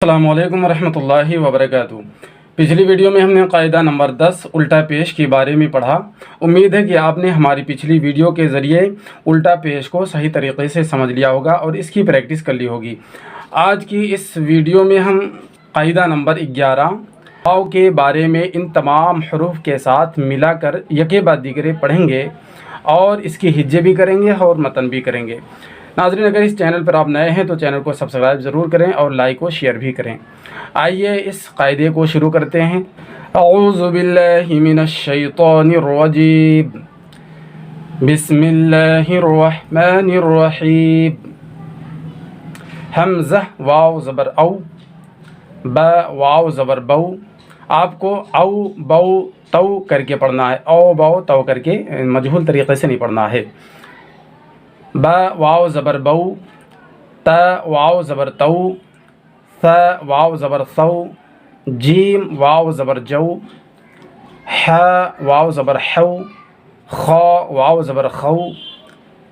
अस्सलामु अलैकुम वरहमतुल्लाहि वबरकातुहू। पिछली वीडियो में हमने कायदा नंबर 10 उल्टा पेश के बारे में पढ़ा। उम्मीद है कि आपने हमारी पिछली वीडियो के ज़रिए उल्टा पेश को सही तरीके से समझ लिया होगा और इसकी प्रैक्टिस कर ली होगी। आज की इस वीडियो में हम कायदा नंबर 11 वाव के बारे में इन तमाम हरूफ के साथ मिलाकर यके बाद दीगरे पढ़ेंगे और इसकी हिज्जे भी करेंगे और मतन भी करेंगे। नाज़रीन, अगर इस चैनल पर आप नए हैं तो चैनल को सब्सक्राइब ज़रूर करें और लाइक और शेयर भी करें। आइए इस कायदे को शुरू करते हैं। अऊज़ु बिल्लाहि मिनश शैतानिर रजीम, बिस्मिल्लाहिर रहमानिर रहीम। हमज़ा वाव ज़बर औ, बा वाव ज़बर बौ। आपको औ बौ तौ करके पढ़ना है, औ बौ तौ करके मजहूल तरीक़े से नहीं पढ़ना है। बा वाव ज़बर बौ, त वाव ज़बर तौ, थ वाव ज़बर सौ, जीम वाव ज़बर जौ, ह वाव ज़बर हौ, ख वाव ज़बर खौ,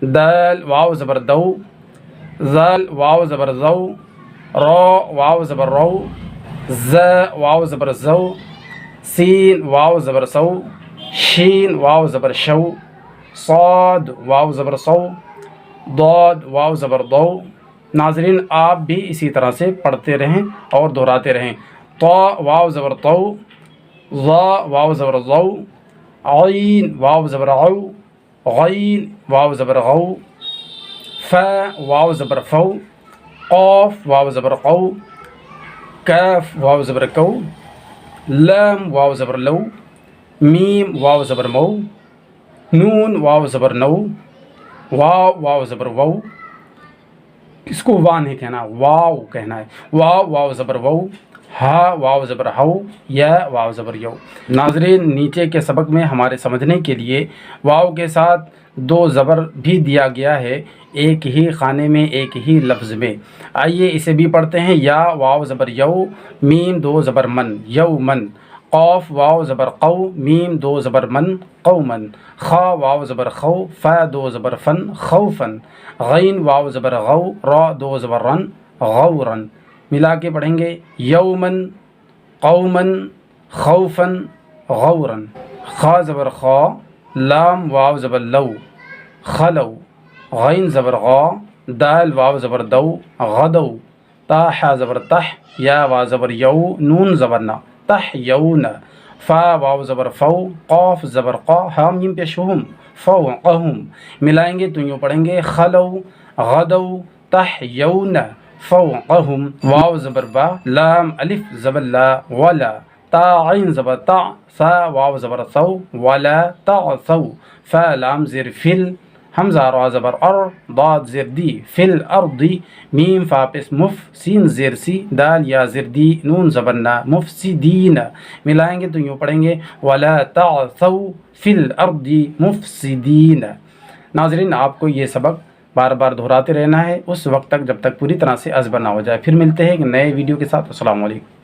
दाल वाव ज़बर दौ, ज़ाल वाव ज़बर ज़ौ, रौ वाव ज़बर रौ, ज़ वाव ज़बर ज़ौ, सीन वाव ज़बर सौ, शीन वाव ज़बर शौ, साद वाव ज़बर सौ, दाद वाव ज़बर दौ। नाज़रीन, आप भी इसी तरह से पढ़ते रहें और दोहराते रहें। तो वाव ज़बर तौ, ज़ा वाव ज़बर ज़ौ, आइन वाव ज़बर औ, गैन वाव ज़बर गौ, फ वाव ज़बर फौ, क़ाफ वाव ज़बर कौ, काफ वाव ज़बर कौ, लाम वाव ज़बर लौ, मीम वाव ज़बर मौ, नून वाव ज़बर नौ, वाव वाव ज़बर वौ। इसको वा नहीं कहना, वाव कहना है। वाव वाव ज़बर वौ, हा वाव ज़बर हौ, या वाव ज़बर यौ। नाज़रीन, नीचे के सबक में हमारे समझने के लिए वाव के साथ दो ज़बर भी दिया गया है, एक ही खाने में एक ही लफ्ज़ में। आइए इसे भी पढ़ते हैं। या वाव ज़बर यौ, मीम दो ज़बर मन, यौमन। क़ाफ वाव ज़बर कौ, मीम दो ज़बर मन, कौमन। खा वाव ज़बर खौ, फ़ा दो ज़बर फ़न, खौफ़न। गैन वाव ज़बर गौ, रा दो ज़बर रन, गौरन। मिला के पढ़ेंगे। यौमन, कौमन, खौफ़न, गौरन। खा ज़बर खा, लाम वाव ज़बर लौ, खलौ। गैन ज़बर गा, दाल वाव ज़बर दौ, गदौ। ता हा ज़बर तह, या वाव ज़बर यौ, नून ज़बर ना, तह यौन। फ़ा वाव ज़बर फ़ौ, क़ाफ ज़बर क़ा, हा मीम पेश हुम, फ़ौ क़हुम। मिलाएंगे तो यूँ पढ़ेंगे। खलौ, गदौ, तह यौन, फ़ौ क़हुम। वाव ज़बर बा, लाम अलिफ ज़बर ला, वला। ता आइन ज़बर ता, सा वाव ज़बर सौ, वला तासौ। फ़ा लाम ज़ेर फिल, हमज़ा रा ज़बर अर, दाद ज़ेर दी, फिल अर्दी। मीम फ़ा पेश मुफ, सीन ज़ेर सी, दाल या ज़ेर दी, नून ज़बर ना, मुफ़सिदीन। मिलाएंगे तो यूँ पढ़ेंगे। वला तासौ फिल अर्दी मुफ़सिदीन। नाज़रीन, आपको ये सबक बार बार दोहराते रहना है उस वक्त तक जब तक पूरी तरह से अज़बर ना हो जाए। फिर मिलते हैं एक नए वीडियो के साथ। अस्सलामु अलैकुम।